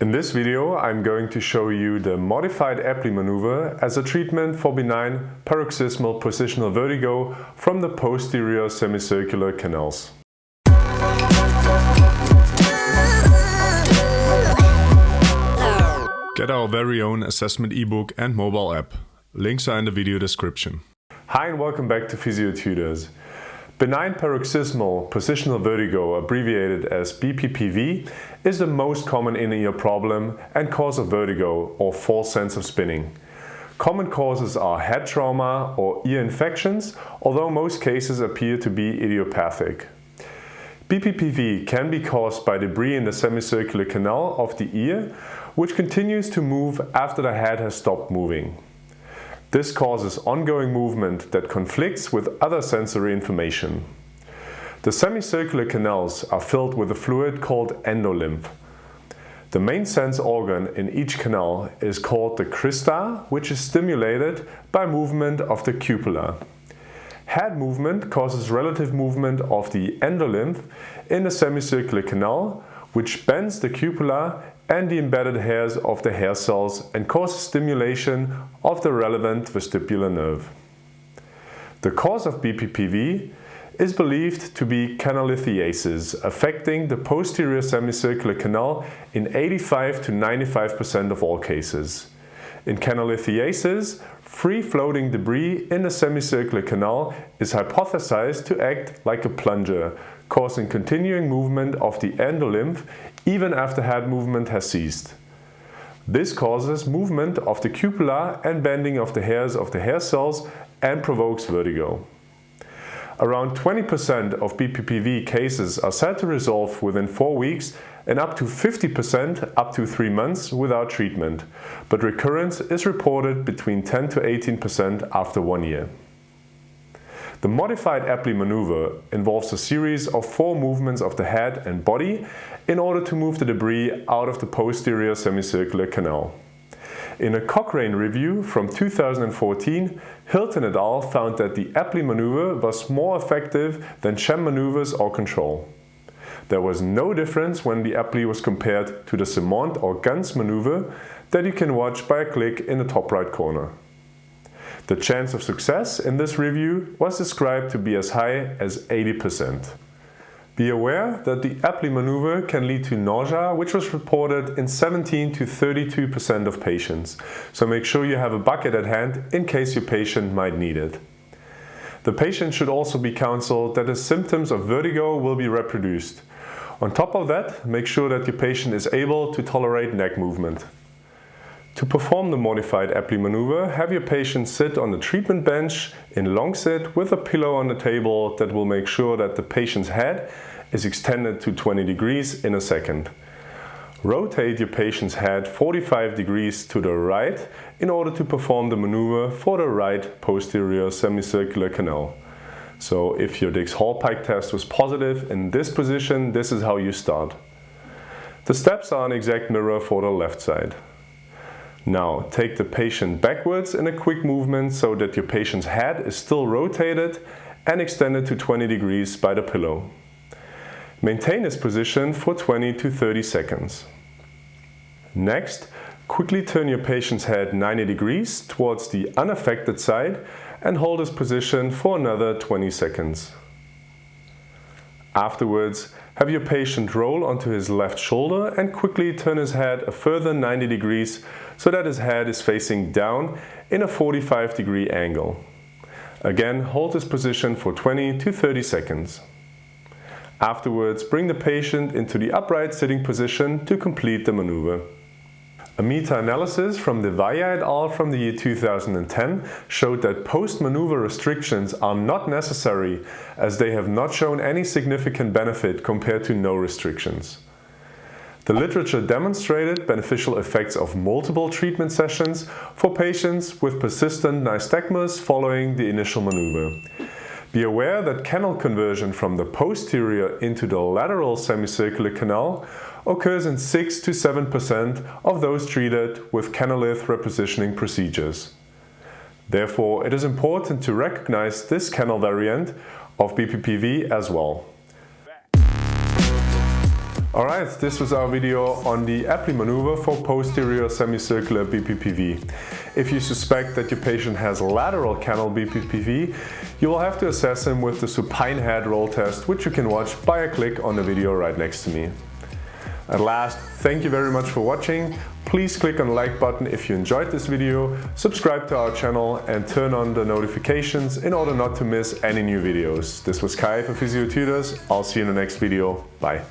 In this video, I'm going to show you the modified Epley maneuver as a treatment for benign paroxysmal positional vertigo from the posterior semicircular canals. Get our very own assessment ebook and mobile app. Links are in the video description. Hi and welcome back to Physiotutors. Benign paroxysmal positional vertigo, abbreviated as BPPV, is the most common in-ear problem and cause of vertigo or false sense of spinning. Common causes are head trauma or ear infections, although most cases appear to be idiopathic. BPPV can be caused by debris in the semicircular canal of the ear, which continues to move after the head has stopped moving. This causes ongoing movement that conflicts with other sensory information. The semicircular canals are filled with a fluid called endolymph. The main sense organ in each canal is called the crista, which is stimulated by movement of the cupula. Head movement causes relative movement of the endolymph in the semicircular canal, which bends the cupula and the embedded hairs of the hair cells and causes stimulation of the relevant vestibular nerve. The cause of BPPV is believed to be canalithiasis, affecting the posterior semicircular canal in 85 to 95% of all cases. In canalithiasis, free-floating debris in the semicircular canal is hypothesized to act like a plunger, causing continuing movement of the endolymph even after head movement has ceased. This causes movement of the cupula and bending of the hairs of the hair cells and provokes vertigo. Around 20% of BPPV cases are said to resolve within 4 weeks and up to 50% up to 3 months without treatment, but recurrence is reported between 10 to 18% after 1 year. The modified Epley maneuver involves a series of 4 movements of the head and body in order to move the debris out of the posterior semicircular canal. In a Cochrane review from 2014, Hilton et al. Found that the Epley maneuver was more effective than sham maneuvers or control. There was no difference when the Epley was compared to the Semont or Ganz maneuver that you can watch by a click in the top right corner. The chance of success in this review was described to be as high as 80%. Be aware that the Epley maneuver can lead to nausea, which was reported in 17 to 32% of patients, so make sure you have a bucket at hand in case your patient might need it. The patient should also be counseled that the symptoms of vertigo will be reproduced. On top of that, make sure that your patient is able to tolerate neck movement. To perform the modified Epley maneuver, have your patient sit on the treatment bench in long sit with a pillow on the table that will make sure that the patient's head is extended to 20 degrees in a second. Rotate your patient's head 45 degrees to the right in order to perform the maneuver for the right posterior semicircular canal. So if your Dix-Hallpike test was positive in this position, this is how you start. The steps are an exact mirror for the left side. Now take the patient backwards in a quick movement so that your patient's head is still rotated and extended to 20 degrees by the pillow. Maintain this position for 20 to 30 seconds. Next, quickly turn your patient's head 90 degrees towards the unaffected side and hold this position for another 20 seconds. Afterwards, have your patient roll onto his left shoulder and quickly turn his head a further 90 degrees so that his head is facing down in a 45-degree angle. Again, hold this position for 20 to 30 seconds. Afterwards, bring the patient into the upright sitting position to complete the maneuver. A meta-analysis from De Valle et al. From the year 2010 showed that post-maneuver restrictions are not necessary as they have not shown any significant benefit compared to no restrictions. The literature demonstrated beneficial effects of multiple treatment sessions for patients with persistent nystagmus following the initial maneuver. Be aware that canal conversion from the posterior into the lateral semicircular canal occurs in 6 to 7% of those treated with canalith repositioning procedures. Therefore, it is important to recognize this canal variant of BPPV as well. Alright, this was our video on the Epley maneuver for posterior semicircular BPPV. If you suspect that your patient has lateral canal BPPV, you will have to assess him with the supine head roll test, which you can watch by a click on the video right next to me. At last, thank you very much for watching. Please click on the like button if you enjoyed this video, subscribe to our channel and turn on the notifications in order not to miss any new videos. This was Kai for Physiotutors. I'll see you in the next video. Bye.